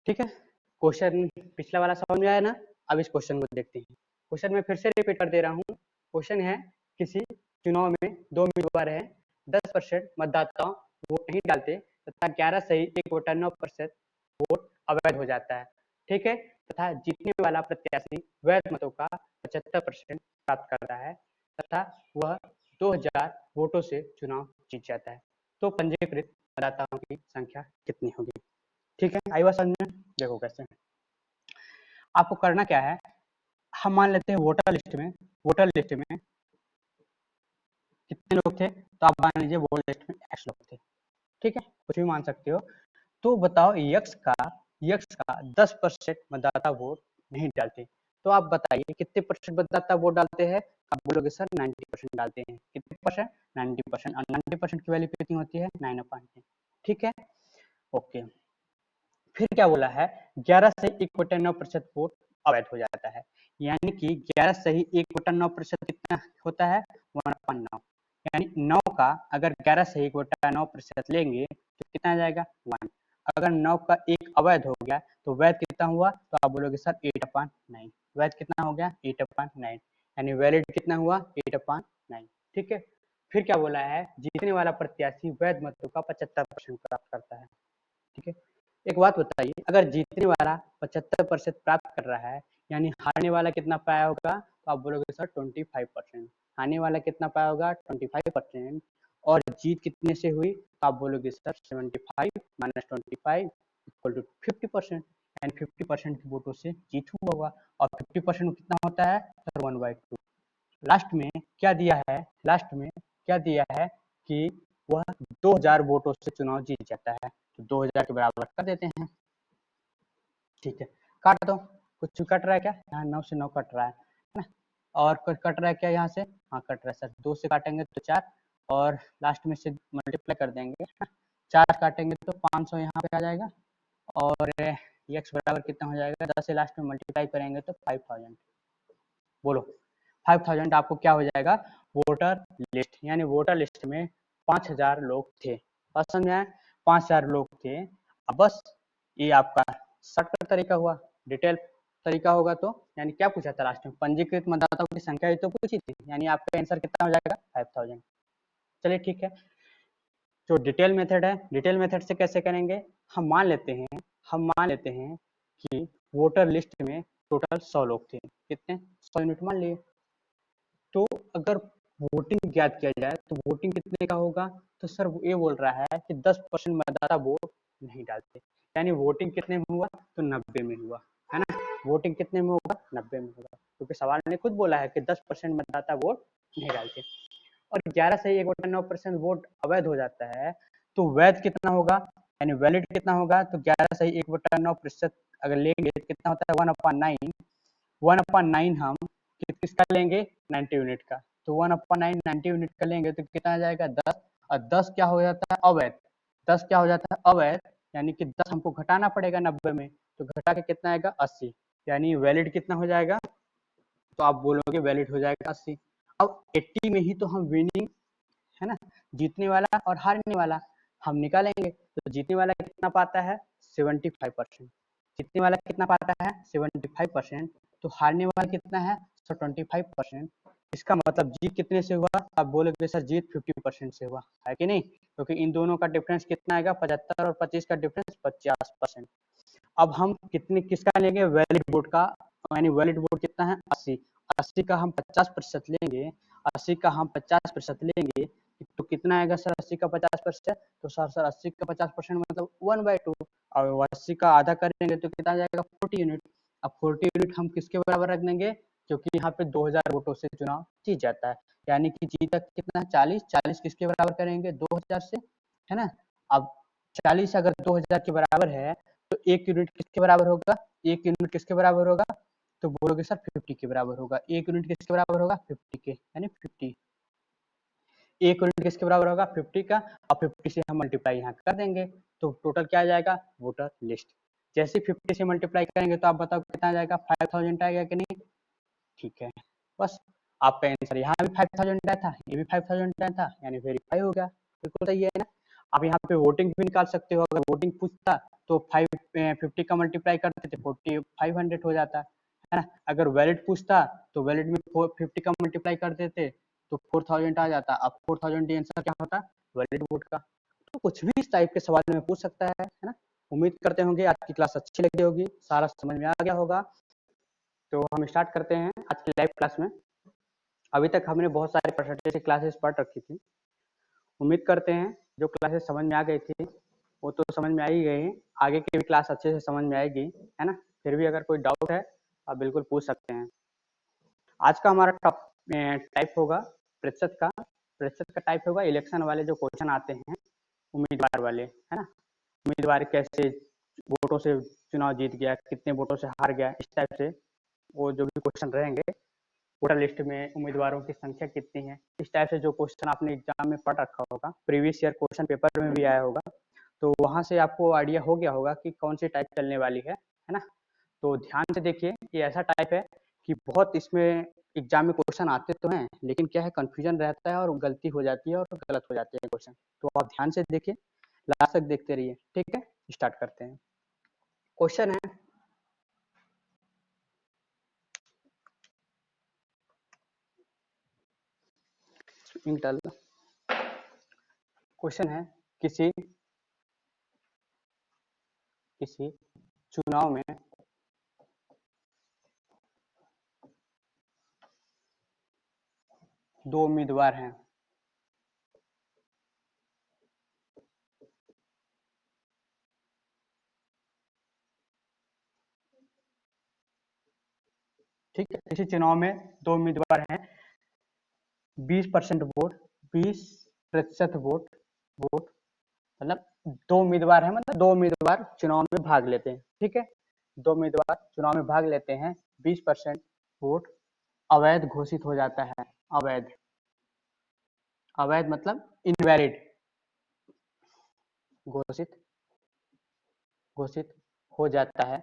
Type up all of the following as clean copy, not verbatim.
ठीक है, क्वेश्चन पिछला वाला समझ में आया ना। अब इस क्वेश्चन को देखते हैं। क्वेश्चन में फिर से रिपीट कर दे रहा हूँ। क्वेश्चन है, किसी चुनाव में 2 उम्मीदवार हैं, 10% मतदाता वोट नहीं डालते तथा 11 सही 1/9% वोट अवैध हो जाता है। ठीक है, तथा जीतने वाला प्रत्याशी वैध मतों का 75% प्राप्त करता है तथा वह 2000 वोटों से चुनाव जीत जाता है। तो पंजीकृत मतदाताओं की संख्या कितनी होगी? ठीक है, आई बात समझ में? देखो कैसे आपको करना क्या है। हम मान लेते हैं वोटर लिस्ट में कितने लोग थे, तो आप मान लीजिए वोटर लिस्ट में x लोग थे। ठीक है, कुछ भी मान सकते हो। तो बताओ यक्स का 10% मतदाता वोट नहीं डालते, तो आप बताइए कितने परसेंट मतदाता वोट डालते हैं। आप बोलोगे सर 90% डालते हैं। कितने परसेंट? 90%। और 90% की वैल्यू कितनी होती है? 9/10। ठीक है, ओके। फिर क्या बोला है, 11 से 1/9% वोट अवैध हो जाता है। यानी कि 11 सही 1/9% कितना होता है? 1/9। यानी 9 का अगर 11 से 1/9% लेंगे तो कितना आ जाएगा? 1। अगर 9 का 1 अवैध हो गया तो वैध कितना हुआ? तो आप बोलोगे सर 8/9। वैध कितना हो गया? 8/9। यानी वैलिड कितना हुआ? 8/9। ठीक है, फिर क्या बोला है, जीतने वाला प्रत्याशी वैध मतों का 75% प्राप्त करता है। ठीक है, एक बात बताइए, अगर जीतने वाला 75% प्राप्त कर रहा है, यानी हारने वाला कितना पाया होगा? तो आप बोलोगे सर 25%। हारने वाला कितना पाया होगा? 25%। और जीत कितने से हुई? तो आप बोलोगे सर 75 - 25 = 50%। यानी 50% की वोटों से जीत हुआ होगा। और 50% कितना होता है? सर 1/2। लास्ट में क्या दिया है? लास्ट में क्या दिया है कि वह 2000 वोटों से चुनाव जीत जाता है। तो 2000 के बराबर कर देते हैं। ठीक है, काट दो। कुछ कट रहा है क्या? यहाँ 9 से 9 कट रहा है ना। और कुछ कट रहा है क्या यहाँ से? हाँ कट रहा है सर। 2 से काटेंगे तो 4 और लास्ट में से मल्टीप्लाई कर देंगे। 4 काटेंगे तो 500 यहाँ पे आ जाएगा। और x बराबर कितना हो जाएगा? 10 से लास्ट में मल्टीप्लाई करेंगे तो 5000। बोलो 5000 आपको क्या हो जाएगा? Voter list. यानी वोटर लिस्ट में 5000 लोग थे। बात समझ में आया? 5000 लोग थे। अब बस ये आपका शॉर्टकट तरीका हुआ। डिटेल तरीका होगा तो यानी क्या पूछा था लास्ट में? पंजीकृत मतदाताओं की संख्या ही तो पूछी थी। यानी आपका आंसर कितना हो जाएगा? 5000। चलिए ठीक है, जो डिटेल मेथड है, डिटेल मेथड से कैसे करेंगे? हम मान लेते हैं कि वोटर लिस्ट में टोटल 100 लोग थे। कितने? 100 यूनिट मान लिए। तो अगर वोटिंग ज्ञात किया जाए तो वोटिंग कितने का होगा? तो सर ये बोल रहा है कि 10% मतदाता वोट नहीं डालते। यानी वोटिंग कितने में हुआ? तो 90 में हुआ, है ना। वोटिंग कितने में होगा? 90 में होगा, क्योंकि सवाल ने खुद बोला है कि 10% मतदाता वोट नहीं डालते। और 11 से 1/9% वोट अवैध हो जाता है, तो वैध कितना होगा? यानी वैलिड कितना होगा? तो 11 से 1/9% अगर लेंगे तो कितना होता है? 1/9। 1/9 हम किसका लेंगे? 90 यूनिट का। तो 1/9 90 यूनिट का लेंगे तो कितना आ जाएगा? 10। और 10 क्या हो जाता है? अवैध। 10 क्या हो जाता है? अवैध। यानी कि 10 हमको घटाना पड़ेगा 90 में, तो घटा के कितना आएगा? 80। यानी वैलिड कितना हो जाएगा? तो आप बोलोगे वैलिड हो जाएगा 80। अब 80 में ही तो हम विनिंग, है ना, जीतने वाला और हारने वाला हम निकालेंगे। तो जीतने वाला कितना पाता है? 75%। जीतने वाला कितना पाता है? 75%। तो हारने वाला कितना है? सर 25%। इसका मतलब जीत कितने से हुआ? आप बोलोगे सर जीत 50% से हुआ, है कि नहीं? क्योंकि इन दोनों का डिफरेंस कितना आएगा? 75 और 25 का डिफरेंस 50%। अब हम किसका लेंगे? वैलिड वोट का। यानी वैलिड वोट कितना है? 80। 80 का हम 50% लेंगे। 80 का हम 50% लेंगे तो कितना आएगा सर? 80 का 50%। तो सर 80 का 50% मतलब 1/2। और 80 का आधा करेंगे तो कितना आ जाएगा? 40 यूनिट। अब 40 यूनिट हम किसके बराबर रख देंगे? क्योंकि यहाँ पे 2000 वोटों से चुनाव जीत जाता है। यानी कि जीता कितना? 40। 40 किसके बराबर करेंगे? 2000 से, है ना। अब 40 अगर 2000 के बराबर है तो 1 यूनिट किसके बराबर होगा? 1 यूनिट किसके बराबर होगा? तो बोलोगे सर 50 के बराबर होगा। 1 यूनिट किसके बराबर होगा? 50 के, यानी 50। 1 यूनिट किसके बराबर होगा? 50 का। और 50 से हम मल्टीप्लाई यहाँ कर देंगे तो टोटल क्या आ जाएगा? Voter list. जैसे 50 से मल्टीप्लाई करेंगे तो आप बताओ कितना आ जाएगा? 5000 आएगा कि नहीं? ठीक है, बस आपका आंसर यहाँ भी 5000 आया था, ये भी 5000 आया था, यानी वेरीफाई हो गया। बिल्कुल सही है ना। आप यहाँ पे वोटिंग भी निकाल सकते हो। अगर वोटिंग पूछता तो 50 का मल्टीप्लाई करते थे 4500 हो जाता है ना। अगर वैलिड पूछता तो वैलिड में 50 का मल्टीप्लाई कर देते तो 4000 आ जाता। अब 4000 आंसर क्या होता, वैलिड वोट का। तो कुछ भी इस टाइप के सवाल में पूछ सकता है ना। उम्मीद करते होंगे आज की क्लास अच्छी लगी होगी, सारा समझ में आ गया होगा। तो हम स्टार्ट करते हैं आज की लाइव क्लास में। अभी तक हमने बहुत सारे परसेंटेज की क्लासेस पढ़ रखी थी। उम्मीद करते हैं जो क्लासेस समझ में आ गई थी वो तो समझ में आ ही गई हैं, आगे की भी क्लास अच्छे से समझ में आएगी, है ना। फिर भी अगर कोई डाउट है आप बिल्कुल पूछ सकते हैं। आज का हमारा टाइप होगा प्रतिशत का। प्रतिशत का टाइप होगा इलेक्शन वाले जो क्वेश्चन आते हैं उम्मीदवार वाले, है ना। उम्मीदवार कैसे वोटों से चुनाव जीत गया, कितने वोटों से हार गया, इस टाइप से वो जो भी क्वेश्चन रहेंगे। वोटर लिस्ट में उम्मीदवारों की संख्या कितनी है, इस टाइप से जो क्वेश्चन आपने एग्जाम में पढ़ रखा होगा, प्रीवियस ईयर क्वेश्चन पेपर में भी आया होगा, तो वहां से आपको आइडिया हो गया होगा कि कौन सी टाइप चलने वाली है ना। तो ध्यान से देखिए, ये ऐसा टाइप है कि बहुत इसमें एग्जाम में क्वेश्चन आते तो हैं, लेकिन क्या है कंफ्यूजन रहता है और गलती हो जाती है और गलत हो जाते हैं क्वेश्चन। तो आप ध्यान से देखिए, लास्ट तक देखते रहिए, ठीक है। स्टार्ट करते हैं। क्वेश्चन है, इंटल क्वेश्चन है, किसी चुनाव में दो उम्मीदवार हैं, ठीक है। इसी चुनाव में दो उम्मीदवार हैं, 20% वोट, 20% वोट वोट मतलब दो उम्मीदवार हैं, मतलब दो उम्मीदवार चुनाव में भाग लेते हैं, ठीक है। दो उम्मीदवार चुनाव में भाग लेते हैं, 20% वोट अवैध घोषित हो जाता है। अवैध, अवैध मतलब इनवैलिड, घोषित घोषित हो जाता है।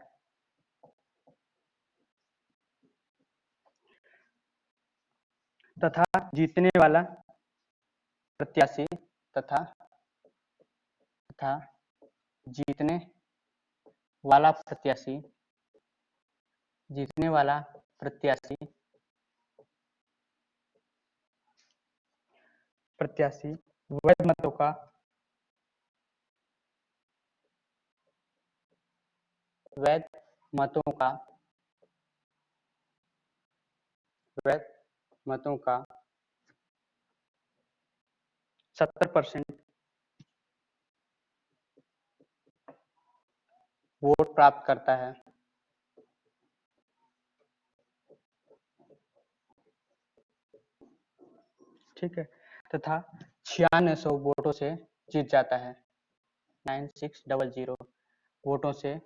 तथा जीतने वाला प्रत्याशी तथा तथा जीतने वाला प्रत्याशी जीतने वाला प्रत्याशी प्रत्याशी वैध मतों का वैध मतों का वैध मतों का 70% वोट प्राप्त करता है। ठीक है। तथा 9600 वोटों से जीत जाता है। 9600 वोटों से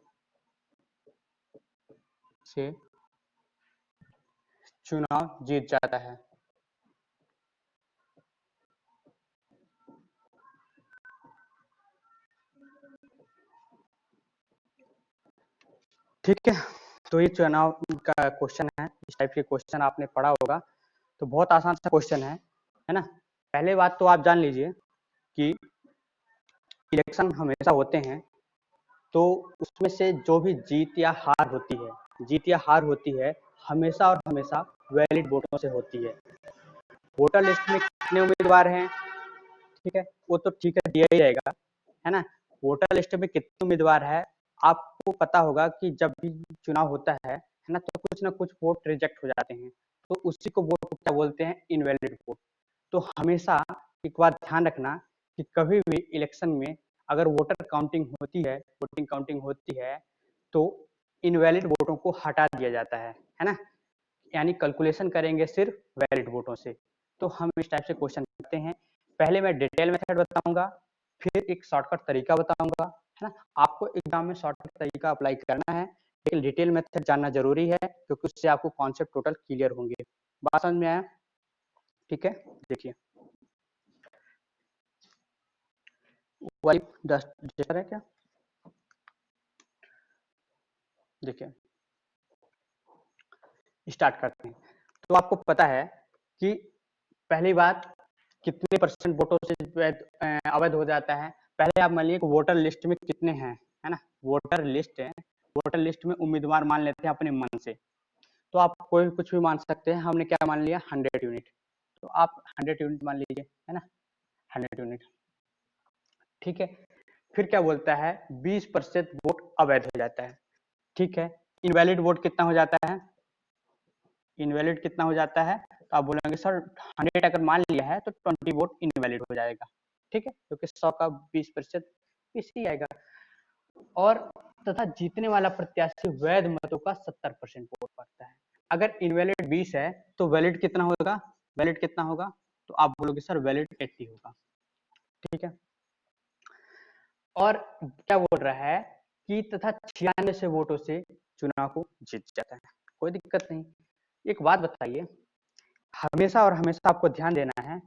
चुनाव जीत जाता है। ठीक है। तो ये चुनाव का क्वेश्चन है, इस टाइप के क्वेश्चन आपने पढ़ा होगा, तो बहुत आसान सा क्वेश्चन है ना। पहले बात तो आप जान लीजिए कि इलेक्शन हमेशा होते हैं, तो उसमें से जो भी जीत या हार होती है हमेशा और हमेशा वैलिड वोटों से होती है। वोटर लिस्ट में कितने उम्मीदवार हैं, ठीक है, वो तो ठीक है दिया ही रहेगा, है ना। वोटर लिस्ट में कितने उम्मीदवार है, आपको पता होगा कि जब भी चुनाव होता है ना, तो कुछ ना कुछ वोट रिजेक्ट हो जाते हैं, तो उसी को वोट क्या बोलते हैं, इनवैलिड वोट। तो हमेशा एक बात ध्यान रखना कि कभी भी इलेक्शन में अगर वोटिंग काउंटिंग होती है तो इनवैलिड वोटों को हटा दिया जाता है ना। यानी कैलकुलेशन करेंगे सिर्फ वैलिड वोटों से। तो हम इस टाइप से क्वेश्चन करते हैं। पहले मैं डिटेल मेथड बताऊंगा, फिर एक शॉर्टकट तरीका बताऊंगा, है ना। आपको एग्जाम में शॉर्टकट तरीका अप्लाई करना है, लेकिन डिटेल मेथड जानना जरूरी है, क्योंकि उससे आपको कॉन्सेप्ट टोटल क्लियर होंगे। बात समझ में आया, ठीक है। देखिए वाली है क्या, देखिए स्टार्ट करते हैं। तो आपको पता है कि पहली बात कितने परसेंट वोटों से अवैध हो जाता है, पहले आप मान लीजिए कि वोटर लिस्ट में कितने हैं, है ना, वोटर लिस्ट है, वोटर लिस्ट में उम्मीदवार मान लेते हैं अपने मन से, तो आप कोई कुछ भी मान सकते हैं। हमने क्या मान लिया, 100 यूनिट, तो आप 100 यूनिट मान लीजिए, है ना, 100 यूनिट, ठीक है। फिर क्या बोलता है, 20% वोट अवैध हो जाता है, ठीक है। इनवैलिड वोट कितना हो जाता है, इनवैलिड कितना हो जाता है, तो आप बोलेंगे सर 100 अगर मान लिया है तो 20 वोट इनवैलिड हो जाएगा, ठीक है, क्योंकि 100 का 20% इसी आएगा। और तथा जीतने वाला प्रत्याशी वैध मतों का 70% वोट पाता है। अगर इनवैलिड 20 है तो वैलिड कितना होगा, वैलिड कितना होगा, तो आप बोलोगे सर वैलिड 80 होगा, ठीक है। और क्या बोल रहा है कि तथा 96 से वोटों से चुनाव को जीत जाता है, कोई दिक्कत नहीं। एक बात बताइए, हमेशा और हमेशा आपको ध्यान देना है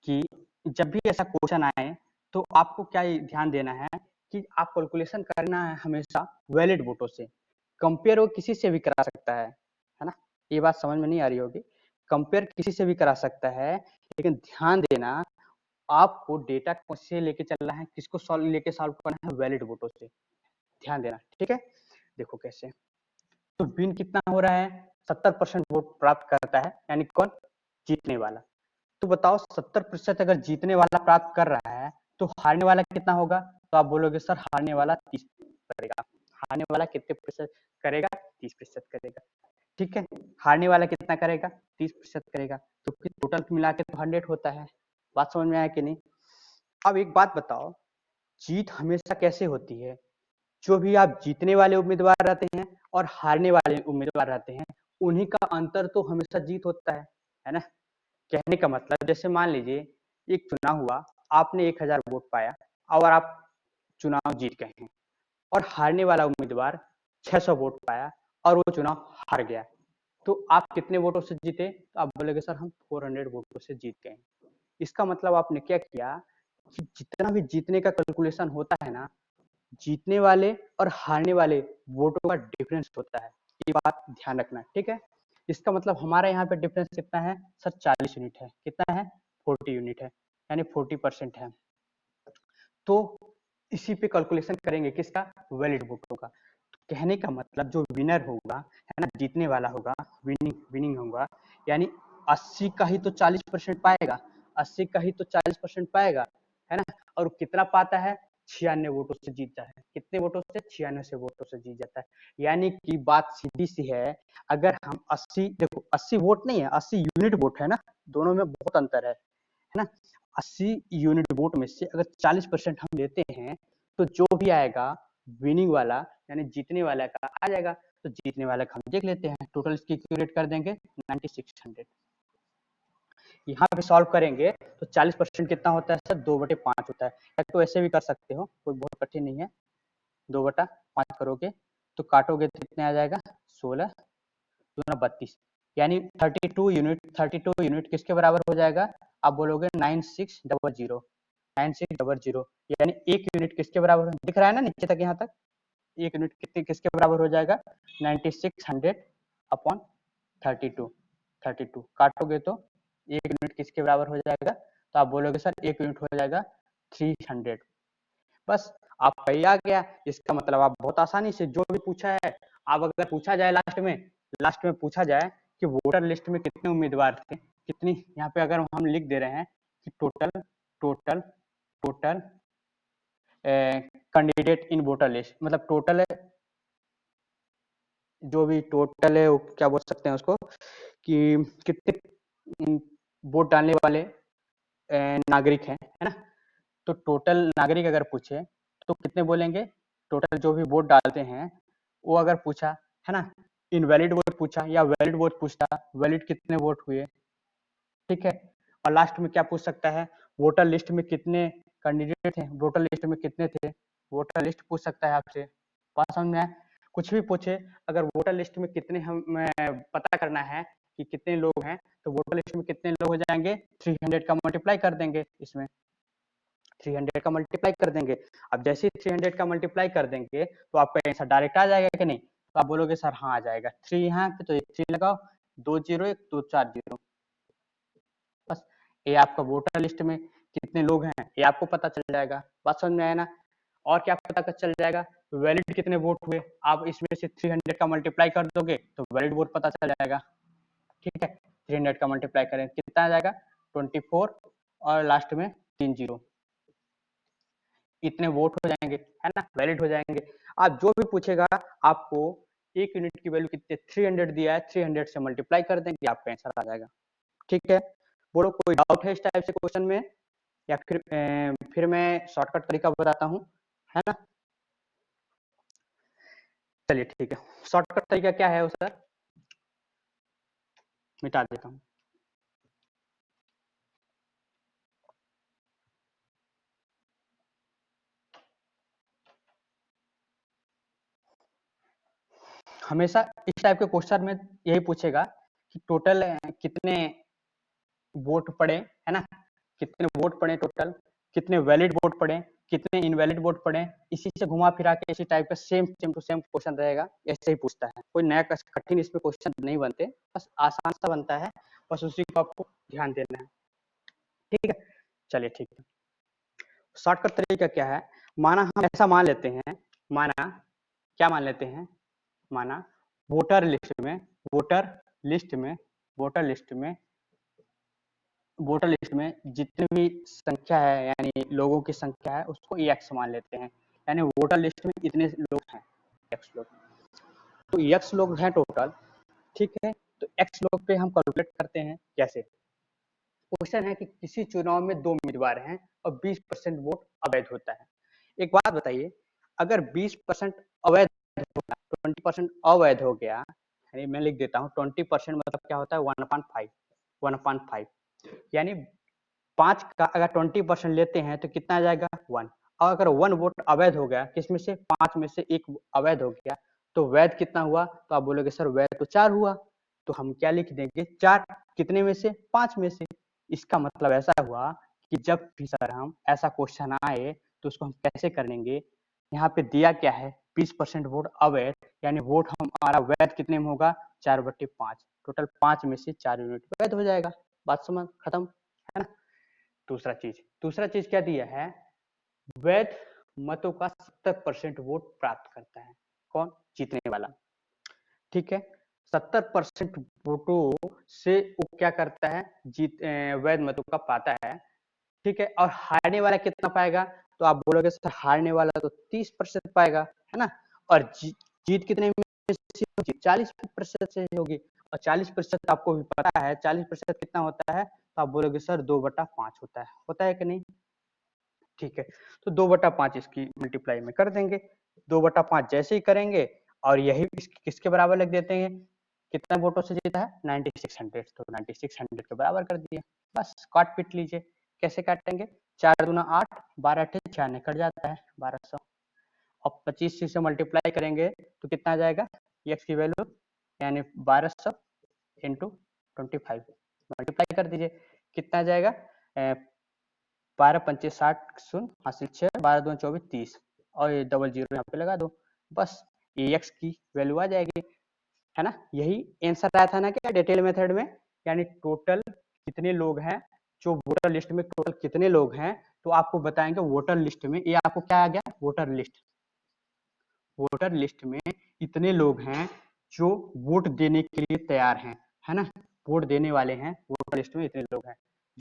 कि जब भी ऐसा क्वेश्चन आए तो आपको क्या ध्यान देना है कि आप कैलकुलेशन करना है हमेशा वैलिड वोटों से। कंपेयर वो किसी से भी करा सकता है ना, ये बात समझ में नहीं आ रही होगी, कंपेयर किसी से भी करा सकता है, लेकिन ध्यान देना आपको डेटा से लेके चलना है, किसको सॉल्व लेके सॉल्व करना है, वैलिड वोटों से, ध्यान देना, ठीक है। देखो कैसे, तो विन कितना हो रहा है, 70% वोट प्राप्त करता है, यानी कौन, जीतने वाला। तो बताओ 70% अगर जीतने वाला प्राप्त कर रहा है तो हारने वाला कितना होगा, तो आप बोलोगे सर हारने वाला 30 करेगा। हारने वाला कितने प्रतिशत करेगा, 30% करेगा, ठीक है। हारने वाला कितना करेगा, 30% करेगा, तो टोटल मिला के तो 100 होता है। बात समझ में आया कि नहीं। अब एक बात बताओ, जीत हमेशा कैसे होती है, जो भी आप जीतने वाले उम्मीदवार रहते हैं और हारने वाले उम्मीदवार रहते हैं, उन्हीं का अंतर तो हमेशा जीत होता है ना। कहने का मतलब, जैसे मान लीजिए एक चुनाव हुआ, आपने 1000 वोट पाया और आप चुनाव जीत गए हैं, और हारने वाला उम्मीदवार 600 वोट पाया और वो चुनाव हार गया, तो आप कितने वोटों से जीते, तो आप बोलेगे सर हम 400 वोटों से जीत गए। इसका मतलब आपने क्या किया कि जितना भी जीतने का कैलकुलेशन होता है ना, जीतने वाले और हारने वाले वोटों का डिफरेंस होता है, ये बात ध्यान रखना, ठीक है। इसका मतलब हमारे यहाँ पे डिफरेंस कितना है सर, 40 यूनिट है, कितना है, 40 यूनिट है, यानी 40% है। तो इसी पे कैलकुलेशन करेंगे किसका, वैलिड वोटों का। तो कहने का मतलब जो विनर होगा, है ना, जीतने वाला होगा, विनिंग होगा, यानी 80 का ही तो 40% पाएगा, 80 का ही तो 40% पाएगा, है ना। और कितना पाता है, 96 वोटों से जीतता है, कितने वोटों से, 96 वोटों से जीत जाता है। यानी कि बात सीधी सी है, अगर हम 80, देखो 80 वोट नहीं है, 80 यूनिट वोट है ना, दोनों में बहुत अंतर है ना। 80 यूनिट वोट में से अगर 40% हम लेते हैं तो जो भी आएगा विनिंग वाला, यानी जीतने वाला का आ जाएगा। तो जीतने वाला का हम देख लेते हैं, टोटल इसकी क्यूरेट कर देंगे 9600। यहाँ पे सॉल्व करेंगे तो 40% कितना होता है सर, 2/5 होता है, या तो ऐसे भी कर सकते हो, कोई बहुत कठिन नहीं है। 2/5 करोगे तो काटोगे तो कितने आ जाएगा, 16 दूना 32, यानी 32 यूनिट किसके बराबर हो जाएगा, आप बोलोगे 9600, 9600, यानी एक यूनिट किसके बराबर दिख रहा है ना नीचे तक, यहाँ तक एक यूनिट कितने किसके बराबर हो जाएगा, 9600 अपॉन 32 काटोगे तो एक यूनिट किसके बराबर हो जाएगा, तो आप बोलोगे सर एक यूनिट हो जाएगा 300। बस आपका ये आ गया। इसका मतलब आप बहुत आसानी से जो भी पूछा है, आप अगर पूछा जाए लास्ट में पूछा जाए कि वोटर लिस्ट में कितने उम्मीदवार थे, कितनी, यहाँ पे अगर हम लिख दे रहे हैं कि total total total candidate in voter list, मतलब टोटल जो भी टोटल है वो क्या बोल सकते हैं उसको, कि कितने वोट डालने वाले नागरिक हैं, है ना। तो टोटल नागरिक अगर पूछे तो कितने बोलेंगे, टोटल जो भी वोट डालते हैं वो अगर पूछा, है ना, इनवैलिड वोट पूछा या वैलिड वोट पूछता, वैलिड कितने वोट हुए, ठीक है। और लास्ट में क्या पूछ सकता है, वोटर लिस्ट में कितने कैंडिडेट थे, वोटर लिस्ट में कितने थे, वोटर लिस्ट पूछ सकता है आपसे। बात समझ में आए, कुछ भी पूछे, अगर वोटर लिस्ट में कितने हम पता करना है कि कितने लोग हैं, तो वोटर लिस्ट में कितने लोग हो जाएंगे, 300 का मल्टीप्लाई कर देंगे, इसमें 300 का मल्टीप्लाई कर देंगे। अब जैसे ही 300 का मल्टीप्लाई कर देंगे तो आपका आंसर डायरेक्ट आ जाएगा कि नहीं, तो आप बोलोगे सर हाँ आ जाएगा, 3 यहाँ पे तो एक 3 लगाओ, 2 0 1 2 4 0, बस। ये आपका वोटर लिस्ट में कितने लोग हैं ये आपको पता चल जाएगा। बात समझ में आया ना। और क्या पता चल जाएगा, वैलिड कितने वोट हुए, आप इसमें से 300 का मल्टीप्लाई कर दोगे तो वैलिड वोट पता चल जाएगा। ठीक है, 300 का मल्टीप्लाई करें कितना आ जाएगा 24 और लास्ट में 3 जीरो, इतने वोट हो जाएंगे, है ना, वैलिड हो जाएंगे। आप जो भी पूछेगा आपको एक यूनिट की वैल्यू कितने 300 दिया है, 300 से मल्टीप्लाई कर देंगे आपका आंसर आ जाएगा। ठीक है, बोलो कोई डाउट है इस टाइप से क्वेश्चन में, या फिर मैं शॉर्टकट तरीका बताता हूँ, है ना। चलिए ठीक है, शॉर्टकट तरीका क्या है वो सर, मिटा देता हूँ। हमेशा इस टाइप के क्वेश्चन में यही पूछेगा कि टोटल कितने वोट पड़े, है ना, कितने वोट पड़े टोटल, कितने वैलिड वोट पड़े, कितने इनवैलिड वोट पड़े, इसी से घुमा फिरा के इसी टाइप का सेम टू सेम क्वेश्चन रहेगा, ऐसे ही पूछता है। कोई नया कठिन इसमें क्वेश्चन नहीं बनते, बस आसान सा बनता है, बस उसी को आपको ध्यान देना है। ठीक है, चलिए ठीक है। शॉर्टकट तरीका क्या है, माना हम ऐसा मान लेते हैं, माना क्या मान लेते हैं, माना वोटर लिस्ट में वोटर लिस्ट में वोटर लिस्ट में वोटर लिस्ट में जितनी भी संख्या है, यानी लोगों की संख्या है, उसको एक्स मान लेते हैं, यानी वोटर लिस्ट में इतने लोग हैं, एक्स लोग, तो एक्स लोग हैं टोटल। ठीक है, तो एक्स लोग पे हम कैलकुलेट करते हैं कैसे। क्वेश्चन है कि किसी चुनाव में 2 उम्मीदवार हैं और 20% वोट अवैध होता है। एक बात बताइए, अगर 20% अवैध होगा, 20% अवैध हो गया, यानी मैं लिख देता हूँ 20% मतलब क्या होता है 1/5, 1/5, यानी 5 का अगर 20% लेते हैं तो कितना आ जाएगा 1, और अगर 1 वोट अवैध हो गया, किसमें से 5 में से 1 अवैध हो गया, तो वैध कितना हुआ, तो आप बोलोगे सर वैध तो 4 हुआ, तो हम क्या लिख देंगे 4, कितने में से 5 में से। इसका मतलब ऐसा हुआ कि जब भी सर हम ऐसा क्वेश्चन आए तो उसको हम कैसे करेंगे, यहाँ पे दिया क्या है 20% वोट अवैध, यानी वोट हमारा वैध कितने में होगा 4/5, टोटल 5 में से 4 यूनिट वैध हो जाएगा, बात समझ खत्म, है ना। दूसरा चीज क्या दिया है, वैध मतों का 70% वोट प्राप्त करता है कौन, जीतने वाला। ठीक है, 70% वोटों से वो क्या करता है, वैध मतों का पाता है। ठीक है, और हारने वाला कितना पाएगा, तो आप बोलोगे सर हारने वाला तो 30% पाएगा, है ना, और जीत कितने में से होगी, 40% से होगी, और 40% आपको भी पता है 40% कितना होता है, तो आप बोलोगे सर 2/5 होता है कि नहीं। ठीक है, तो 2/5 इसकी मल्टीप्लाई में कर देंगे, 2/5 जैसे ही करेंगे और यही किसके बराबर लिख देते हैं, कितना वोटों से जीता है 9600, तो 9600 के बराबर कर दिए, बस काट पीट लीजिए। कैसे काटेंगे, 4 दूना 8, 12 अठे 96 कट जाता है 1200, और 25 से मल्टीप्लाई करेंगे तो कितना आ जाएगा, एक्स की वैल्यू यानी 1200 इंटू 25 मल्टीप्लाई कर दीजिए, कितना आ जाएगा 12×5 = 60, शून्य हासिल 6, 12×2 = 24, 30, और ये डबल जीरो यहाँ पे लगा दो, बस ये एक्स की वैल्यू आ जाएगी, है ना। यही आंसर आया था ना क्या डिटेल मेथड में, यानी टोटल कितने लोग हैं, जो वोटर लिस्ट में टोटल कितने लोग हैं, तो आपको बताएंगे वोटर लिस्ट में, ये आपको क्या आ गया वोटर लिस्ट में इतने लोग हैं जो वोट देने के लिए तैयार हैं, है ना, वोट देने वाले हैं, वोटर लिस्ट में इतने लोग हैं।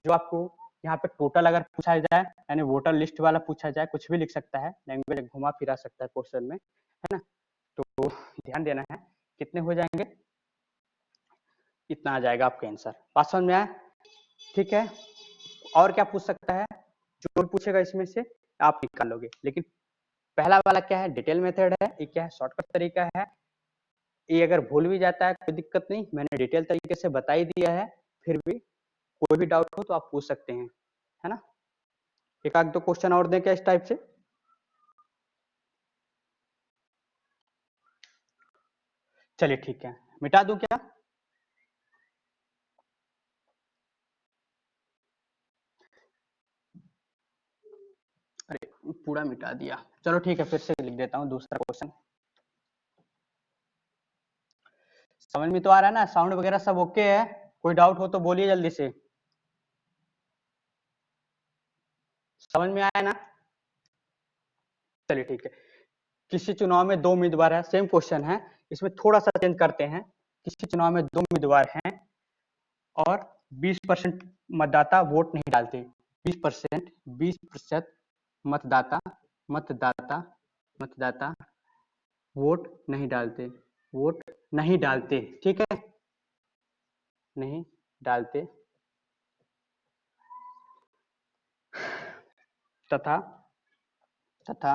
जो आपको यहाँ पे टोटल अगर पूछा जाए, यानी वोटर लिस्ट वाला पूछा जाए, कुछ भी लिख सकता है, लैंग्वेज घुमा फिरा सकता है क्वेश्चन में, है ना, तो ध्यान देना है कितने हो जाएंगे, इतना आ जाएगा आपका आंसर, बात समझ में आया। ठीक है, और क्या पूछ सकता है, जो पूछेगा इसमें से आप निकाल लोगे, लेकिन पहला वाला क्या है डिटेल मेथड है, ये क्या है शॉर्टकट तरीका है, ये अगर भूल भी जाता है कोई दिक्कत नहीं, मैंने डिटेल तरीके से बता ही दिया है, फिर भी कोई भी डाउट हो तो आप पूछ सकते हैं, है ना। एक आध दो क्वेश्चन और दें क्या इस टाइप से, चलिए ठीक है, मिटा दूं क्या, अरे पूरा मिटा दिया, चलो ठीक है फिर से लिख देता हूँ दूसरा क्वेश्चन। समझ में तो आ रहा है ना, साउंड वगैरह सब ओके है, कोई डाउट हो तो बोलिए जल्दी से। समझ में आया ना? चलिए ठीक है। किसी चुनाव में 2 उम्मीदवार है, सेम क्वेश्चन है, इसमें थोड़ा सा चेंज करते हैं। किसी चुनाव में 2 उम्मीदवार हैं और 20% मतदाता वोट नहीं डालते। 20% मतदाता मतदाता मतदाता वोट नहीं डालते, वोट नहीं डालते, ठीक है, नहीं डालते, तथा तथा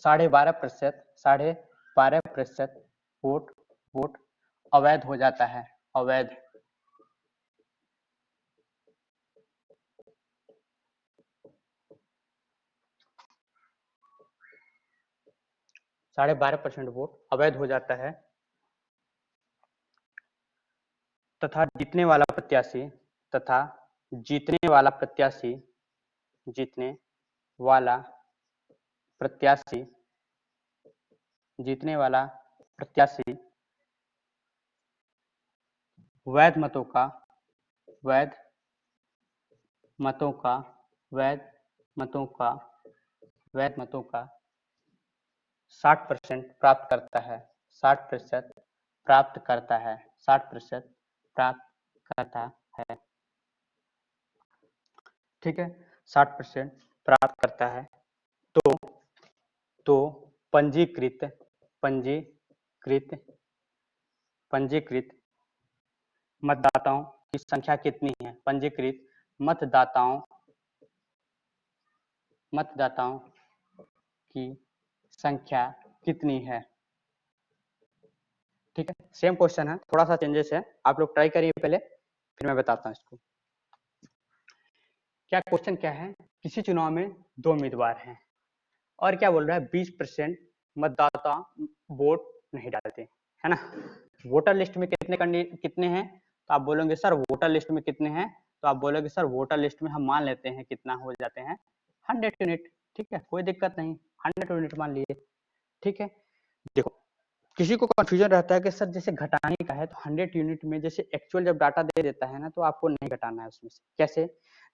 12.5% वोट वोट अवैध हो जाता है, अवैध। साढ़े 12% वोट अवैध हो जाता है तथा जीतने वाला प्रत्याशी तथा जीतने वाला प्रत्याशी जीतने वाला प्रत्याशी जीतने वाला प्रत्याशी वैध मतों का वैध मतों का वैध मतों का वैध मतों का 60% प्राप्त करता है, 60% प्राप्त करता है, 60% प्राप्त करता है, ठीक है, 60% प्राप्त करता है। तो पंजीकृत पंजीकृत पंजीकृत मतदाताओं की संख्या कितनी है? पंजीकृत मतदाताओं मतदाताओं की संख्या कितनी है? ठीक है, सेम क्वेश्चन है, थोड़ा सा चेंजेस है, आप लोग ट्राई करिए पहले, फिर मैं बताता हूँ इसको। क्या क्वेश्चन क्या है? किसी चुनाव में 2 उम्मीदवार हैं और क्या बोल रहा है, 20% मतदाता वोट नहीं डालते, है ना। वोटर लिस्ट में कितने हैं? तो आप बोलोगे सर वोटर लिस्ट में कितने हैं? तो आप बोलोगे सर वोटर लिस्ट में हम मान लेते हैं कितना हो जाते हैं, 100 यूनिट, ठीक है, कोई दिक्कत नहीं, 100 यूनिट मान लिए, ठीक है। देखो किसी को कंफ्यूजन रहता है कि सर जैसे घटाने का है तो 100 यूनिट में जैसे एक्चुअल जब डाटा दे देता है ना तो आपको नहीं घटाना है उसमें से, कैसे?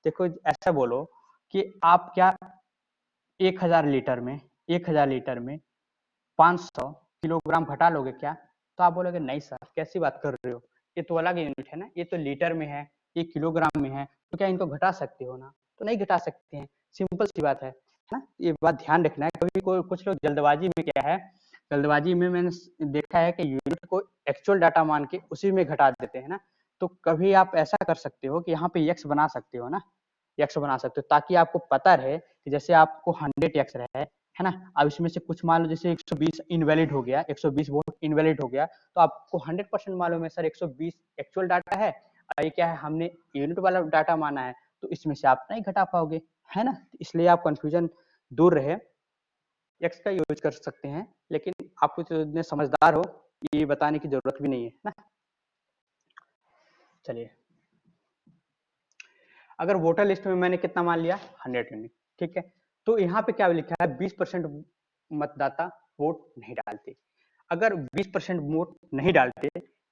देखो ऐसा बोलो कि आप क्या 1000 लीटर में 500 किलोग्राम घटा लोगे क्या? तो आप बोलोगे नहीं सर कैसी बात कर रहे हो, ये तो अलग यूनिट है ना, ये तो लीटर में है, ये किलोग्राम में है, तो क्या इनको घटा सकते हो ना? तो नहीं घटा सकते हैं, सिंपल सी बात है ना। ये बात ध्यान रखना है, कभी कोई कुछ लोग जल्दबाजी में क्या है, जल्दबाजी में मैंने देखा है कि यूनिट को एक्चुअल डाटा मान के उसी में घटा देते हैं ना। तो कभी आप ऐसा कर सकते हो कि यहाँ पे यक्स बना सकते हो ना, यक्स बना सकते हो ताकि आपको पता रहे कि जैसे आपको 100 यक्स रहे, है ना। अब इसमें से कुछ मान लो जैसे 120 इनवैलिड हो गया, 120 वोट इनवैलिड हो गया, तो आपको 100% मालूम है सर 120 एक्चुअल डाटा है और ये क्या है हमने यूनिट वाला डाटा माना है, तो इसमें से आप नहीं घटा पाओगे, है ना। इसलिए आप कंफ्यूजन दूर रहे, एक्स का यूज कर सकते हैं, लेकिन आपको तो इतने समझदार हो ये बताने की जरूरत भी नहीं है ना। चलिए, अगर वोटर लिस्ट में मैंने कितना मान लिया 100 यूनिट, ठीक है, तो यहाँ पे क्या लिखा है 20% मतदाता वोट नहीं डालते। अगर 20% वोट नहीं डालते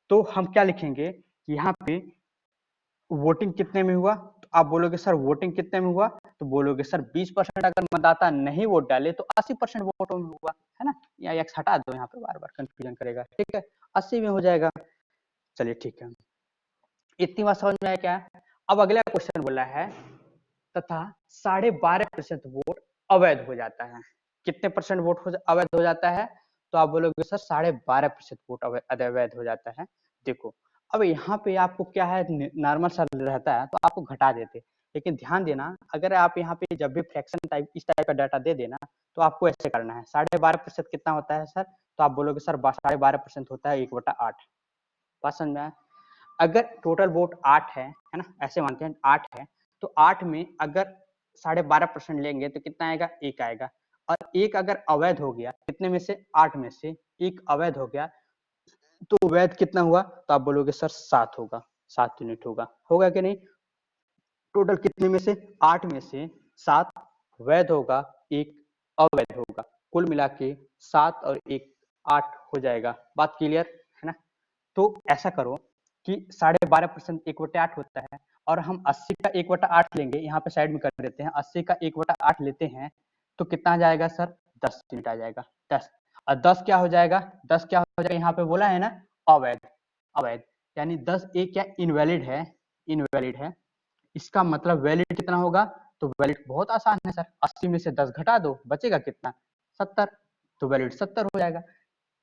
तो हम क्या लिखेंगे, यहाँ पे वोटिंग कितने में हुआ, तो आप बोलोगे सर वोटिंग कितने में हुआ, तो बोलोगे सर 20% अगर मतदाता नहीं वोट डाले तो 80% वोटों में हुआ, है ना। या एक्स हटा दो, यहाँ पे बार बार कंफ्यूजन करेगा, ठीक है, 80 में हो जाएगा। चलिए ठीक है, इतनी बात समझ में आया क्या? अब अगला क्वेश्चन बोला है तथा 12.5% वोट अवैध हो जाता है। कितने परसेंट वोट अवैध हो जाता है? तो आप बोलोगे सर 12.5% वोट अवैध हो जाता है। देखो अब यहाँ पे आपको क्या है, नॉर्मल सा रहता है तो आपको घटा देते, लेकिन ध्यान देना अगर आप यहाँ पे जब भी फ्रैक्शन टाइप इस टाइप का डाटा दे देना तो आपको ऐसे करना है। 12.5% कितना होता है सर? तो आप बोलोगे सर 12.5% होता है 1/8। बात समझ में आया? अगर टोटल वोट 8 है ना, ऐसे मानते हैं 8 है, तो 8 में अगर 12.5% लेंगे तो कितना आएगा, 1 आएगा। और एक अगर अवैध हो गया, कितने में से, 8 में से एक अवैध हो गया, तो वैध कितना हुआ, तो आप बोलोगे सर 7 होगा, 7 यूनिट होगा, होगा कि नहीं? टोटल कितने में से, 8 में से 7 वैध होगा, एक अवैध होगा, कुल मिला के 7 और 1 8 हो जाएगा। बात क्लियर है ना। तो ऐसा करो कि 12% 1/8 होता है, और हम 80 का 1/8 लेंगे, यहाँ पे साइड में कर देते हैं, 80 का 1/8 लेते हैं तो कितना आ जाएगा सर, 10 यूनिट आ जाएगा, 10। और 10 क्या हो जाएगा, 10 क्या हो जाएगा, यहाँ पे बोला है ना अवैध, अवैध यानी 10 एक क्या इनवैलिड है, इनवैलिड है। इसका मतलब वैलिड कितना होगा, तो वैलिड बहुत आसान है सर, 80 में से 10 घटा दो, बचेगा कितना, 70, तो वैलिड 70 हो जाएगा।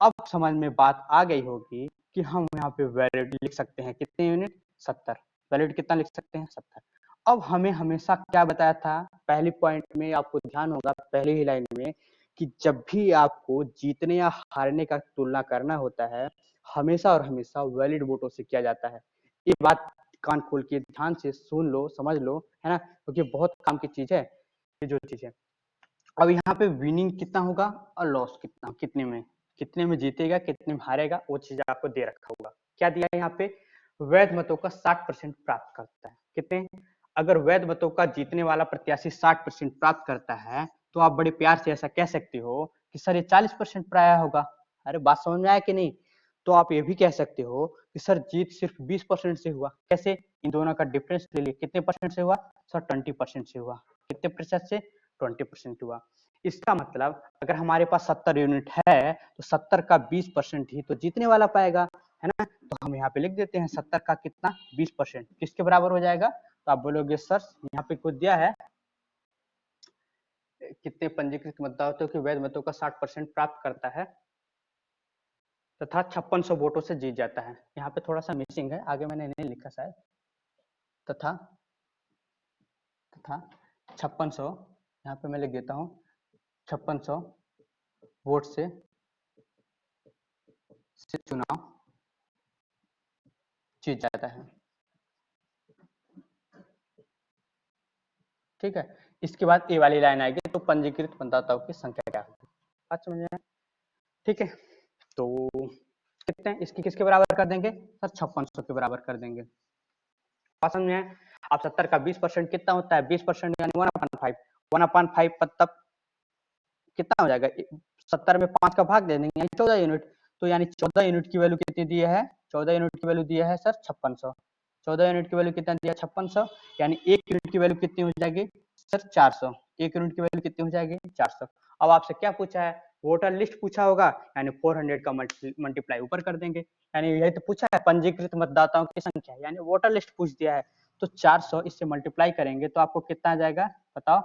अब समझ में बात आ गई होगी कि हम यहाँ पे वैलिड लिख सकते हैं कितने यूनिट, 70, वैलिड कितना लिख सकते हैं, 70। अब हमें हमेशा क्या बताया था, पहली पॉइंट में आपको ध्यान होगा पहली ही लाइन में, कि जब भी आपको जीतने या हारने का तुलना करना होता है, हमेशा और हमेशा वैलिड वोटों से किया जाता है। ये बात कान खोल के ध्यान से सुन लो, समझ लो, है ना, क्योंकि बहुत काम की चीज है ये जो चीज है। अब यहाँ पे विनिंग कितना होगा और लॉस कितना, कितने में जीतेगा, कितने में हारेगा, वो चीज आपको दे रखा होगा। क्या दिया है यहाँ पे, वैध मतों का 60% प्राप्त करता है, कितने, अगर वैध मतों का जीतने वाला प्रत्याशी 60% प्राप्त करता है, तो आप बड़े प्यार से ऐसा कह सकते हो कि सर ये 40% प्राय होगा। अरे बात समझ में आया कि नहीं, तो आप ये भी कह सकते हो कि सर जीत सिर्फ 20% से हुआ, कैसे, इन दोनों का डिफरेंस ले लिए, कितने परसेंट से हुआ, सर 20% से हुआ, कितने प्रतिशत से, 20% हुआ। इसका मतलब अगर हमारे पास 70 यूनिट है तो 70 का 20% ही तो जीतने वाला पाएगा, है ना, तो हम यहाँ पे लिख देते हैं 70 का कितना, 20% किसके बराबर हो जाएगा, तो आप बोलोगे सर यहाँ पे कुछ दिया है, कितने पंजीकृत मतदाताओं के वैध मतों का 60% प्राप्त करता है तथा 5600 वोटों से जीत जाता है। यहाँ पे थोड़ा सा मिसिंग है, आगे मैंने नहीं लिखा शायद, तथा तथा 5600, यहाँ पे मैं लिख देता हूँ 5600 वोट से चुनाव जीत जाता है। ठीक है, इसके बाद ए वाली लाइन आएगी, तो पंजीकृत मतदाताओं की संख्या क्या होगी, बात समझ में आया? ठीक है, तो कितने इसकी किसके बराबर कर देंगे सर, 5600 के बराबर कर देंगे, बात समझ में आया? आप 70 का 20% कितना होता है, 20% यानी 1/5, 1/5 तब कितना हो जाएगा, 70 में 5 का भाग दे देंगे यानी 14 यूनिट, तो यानी 14 यूनिट की वैल्यू कितनी दी है, 14 यूनिट की वैल्यू दिया है सर 5600, 14 यूनिट की वैल्यू कितना दिया, 5600, यानी 1 यूनिट की वैल्यू कितनी हो जाएगी सर, 400, 1 यूनिट की वैल्यू कितनी हो जाएगी, 400। अब आपसे क्या पूछा है, वोटर लिस्ट पूछा होगा, यानी 400 का मल्टीप्लाई ऊपर कर देंगे, यानी यही तो पूछा है, पंजीकृत मतदाताओं की संख्या, यानी वोटर लिस्ट पूछ दिया है, तो 400 इससे मल्टीप्लाई करेंगे तो आपको कितना आ जाएगा, बताओ,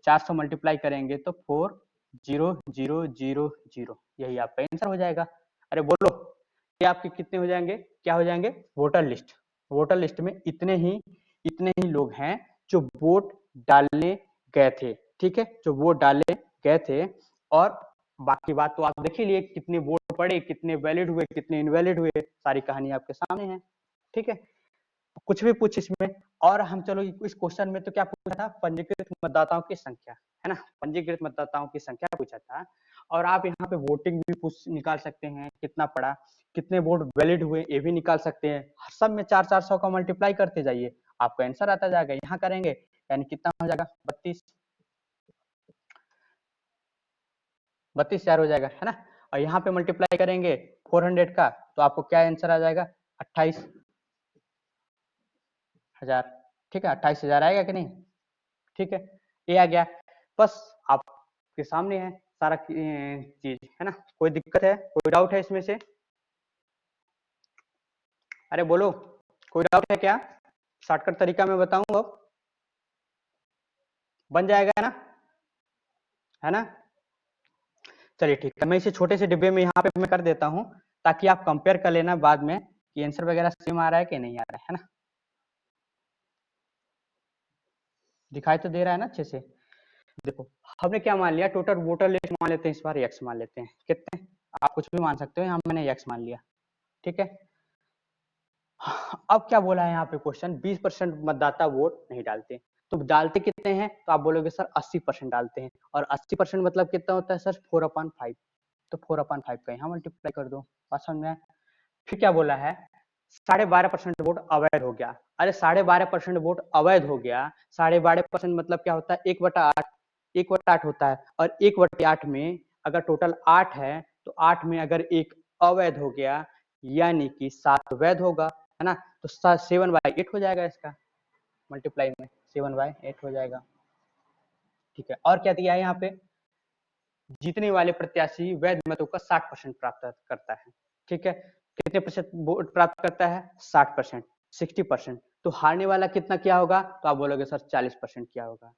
400 मल्टीप्लाई करेंगे तो 40000, यही आपका आंसर हो जाएगा। अरे बोलो, ये आपके कितने हो जाएंगे, क्या हो जाएंगे, वोटर लिस्ट, वोटर लिस्ट में इतने ही लोग हैं जो वोट डालने गए थे, ठीक है, जो वोट डालने गए थे, और बाकी बात तो आप देख ही लिए, कितने वोट पड़े, कितने वैलिड हुए, कितने इनवैलिड हुए, सारी कहानी आपके सामने है। ठीक है, कुछ भी पूछ इसमें, और हम चलो इस क्वेश्चन में तो क्या पूछा था, पंजीकृत मतदाताओं की संख्या, है ना, पंजीकृत मतदाताओं की संख्या पूछा था, और आप यहाँ पे वोटिंग भी पूछ निकाल सकते हैं, कितना पड़ा, कितने वोट वैलिड हुए ये भी निकाल सकते हैं, सब में 400 का मल्टीप्लाई करते जाइए, आपका आंसर आता जाएगा, यहाँ करेंगे यानी कितना हो जाएगा, 32,000 हो जाएगा, है ना, और यहाँ पे मल्टीप्लाई करेंगे 400 का, तो आपको क्या आंसर आ जाएगा, 28,000, ठीक है, 28,000 आएगा कि नहीं, ठीक है, ये आ गया, बस आपके सामने है सारा चीज, है ना, कोई दिक्कत है, कोई डाउट है इसमें से, अरे बोलो, कोई डाउट है क्या, शॉर्टकट तरीका मैं बताऊं, अब बन जाएगा ना, है ना, चलिए ठीक है, मैं इसे छोटे से डिब्बे में यहाँ पे मैं कर देता हूँ, ताकि आप कंपेयर कर लेना बाद में कि आंसर वगैरह सेम आ रहा है कि नहीं आ रहा है ना, दिखाई तो दे रहा है ना अच्छे से, देखो हमने क्या मान लिया, टोटल वोटर लिस्ट मान लेते हैं, इस बार एक्स मान लेते हैं, कितने, आप कुछ भी मान सकते हो, यहाँ मैंने एक्स मान लिया, ठीक है। अब क्या बोला है यहाँ पे क्वेश्चन, 20% मतदाता वोट नहीं डालते, तो डालते कितने हैं, तो आप बोलोगे सर 80% डालते हैं, और 80% मतलब कितना होता है सर, 4/5, तो 4/5 का यहाँ मल्टीप्लाई कर दो, बात समझ में आया? फिर क्या बोला है, 12.5% वोट अवैध हो गया, अरे 12.5% वोट अवैध हो गया, 12.5% मतलब क्या होता है, 1/8, 1/8 होता है, और 1/8 में अगर टोटल 8 है, तो 8 में अगर एक अवैध हो गया, यानी कि 7 वैध होगा, है ना। तो 7/8 हो जाएगा इसका मल्टीप्लाई में, 7/8 हो जाएगा। ठीक है, और क्या दिया है यहाँ पे, जीतने वाले प्रत्याशी वैध मतों का 60% प्राप्त करता है। ठीक है, कितने प्रतिशत वोट प्राप्त करता है, 60%, 60%। तो हारने वाला कितना किया होगा, तो आप बोलोगे सर 40% किया होगा।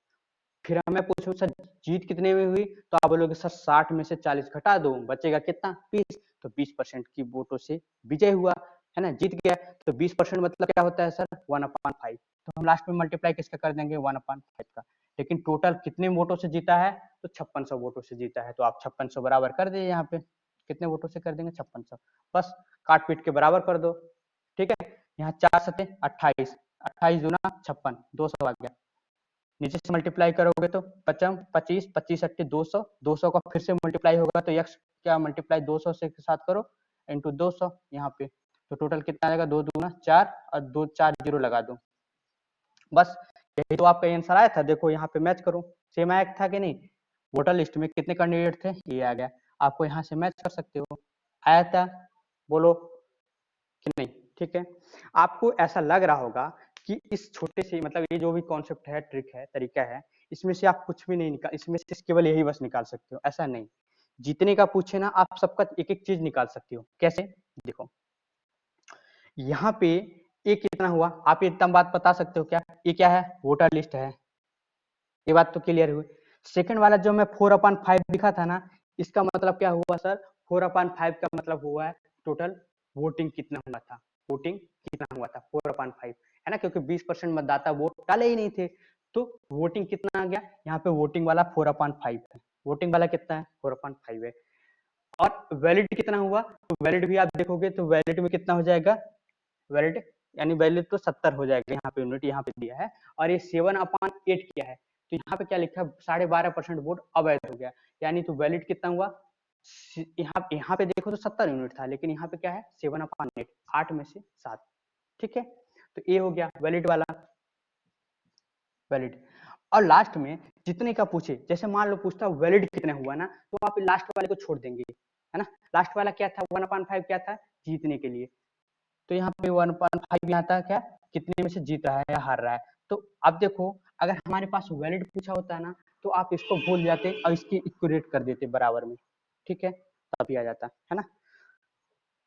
फिर मैं पूछूं सर जीत कितने में हुई, तो आप बोलोगे सर 60 में से 40 घटा दो, बचेगा कितना, 20। तो 20% की वोटों से विजय हुआ, है ना, जीत गया। तो 20% मतलब क्या होता है सर, 1/5। तो हम लास्ट में मल्टीप्लाई किसका कर देंगे, 1/5 का। लेकिन टोटल कितने वोटों से जीता है, तो 5600 वोटों से जीता है। तो आप 5600 बराबर कर दिए, यहाँ पे कितने वोटों से कर देंगे, 5600, बस काट पीट के बराबर कर दो। ठीक है, यहाँ 4×7 = 28, 28 दूना 56, 200 आ गया। नीचे से मल्टीप्लाई करोगे तो 25, 25×8 200, 200 का फिर से मल्टीप्लाई होगा तो यक्स क्या मल्टीप्लाई 200 से के साथ करो इंटू 200 यहाँ पे। तो टोटल कितना आएगा, 2 दूना 4 और 2 4 जीरो लगा दो, बस यही तो आपका आंसर आया था। देखो यहाँ पे मैच करो, सेम आया था कि नहीं, वोटर लिस्ट में कितने कैंडिडेट थे, ये आ गया। आपको यहाँ से मैच कर सकते हो, आया था, बोलो कि नहीं। ठीक है, आपको ऐसा लग रहा होगा कि इस छोटे से मतलब ये जो भी कॉन्सेप्ट है, ट्रिक है, तरीका है, इसमें से आप कुछ भी नहीं निकाल, इसमें से केवल यही बस निकाल सकते हो, ऐसा नहीं। जितने का पूछे ना आप सबका एक एक चीज निकाल सकते हो। कैसे, देखो यहाँ पे एक कितना हुआ, आप एकदम बात बता सकते हो क्या, ये क्या है, वोटर लिस्ट है, ये बात तो क्लियर हुई। सेकंड वाला जो मैं 4/5 लिखा था ना, इसका मतलब क्या हुआ सर, 4/5 का मतलब हुआ है टोटल वोटिंग कितना हुआ था, वोटिंग कितना हुआ था 4/5, है ना, क्योंकि 20% मतदाता वोट डाले ही नहीं थे। तो वोटिंग कितना आ गया, यहाँ पे वोटिंग वाला 4/5 है, वोटिंग वाला कितना है, 4/5 है। और वैलिड कितना हुआ, तो वैलिड भी आप देखोगे तो वैलिड में कितना हो जाएगा, वैलिड यानी वैलिड तो 70 हो जाएगा, यहाँ पे यूनिट यहाँ पे दिया है। और ये 7/8 किया है, तो यहाँ पे क्या लिखा है, 12.5% वोट अवैध हो गया। यानी तो वैलिड कितना हुआ, यहाँ पे देखो तो 70 यूनिट था, लेकिन यहाँ पे क्या है 7/8, 8 में से 7। ठीक है, तो ये हो गया वैलिड वाला, वैलिड। और लास्ट में जितने का पूछे, जैसे मान लो पूछता वैलिड कितने हुआ ना, तो आप लास्ट वाले को छोड़ देंगे, है ना। लास्ट वाला क्या था, 1/5 क्या था, जीतने के लिए। तो यहाँ पे 1/5 यहाँ था क्या, कितने में से जीत रहा है या हार रहा है। तो अब देखो अगर हमारे पास वैलिड पूछा होता है ना, तो आप इसको भूल जाते और इसकी इक्वलेट कर देते बराबर में। ठीक है, तभी आ जाता है ना।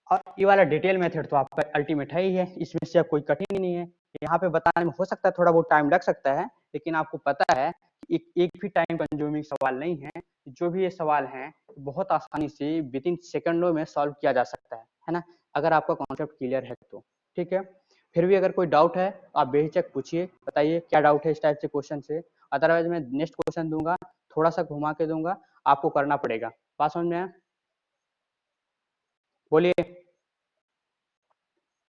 और ये वाला डिटेल मेथड तो आपका अल्टीमेट है ही है, इसमें से अब कोई कठिन ही नहीं है। यहाँ पे बताने में हो सकता है थोड़ा बहुत टाइम लग सकता है, लेकिन आपको पता है कि एक भी टाइम कंज्यूमिंग सवाल नहीं है। जो भी ये सवाल हैं बहुत आसानी से विद इन सेकंडों में सॉल्व किया जा सकता है ना, अगर आपका कॉन्सेप्ट क्लियर है तो। ठीक है, फिर भी अगर कोई डाउट है आप बेहिचक पूछिए, बताइए क्या डाउट है इस टाइप से क्वेश्चन से। अदरवाइज मैं नेक्स्ट क्वेश्चन दूंगा, थोड़ा सा घुमा के दूंगा, आपको करना पड़ेगा। बात समझ में आया, बोलिए।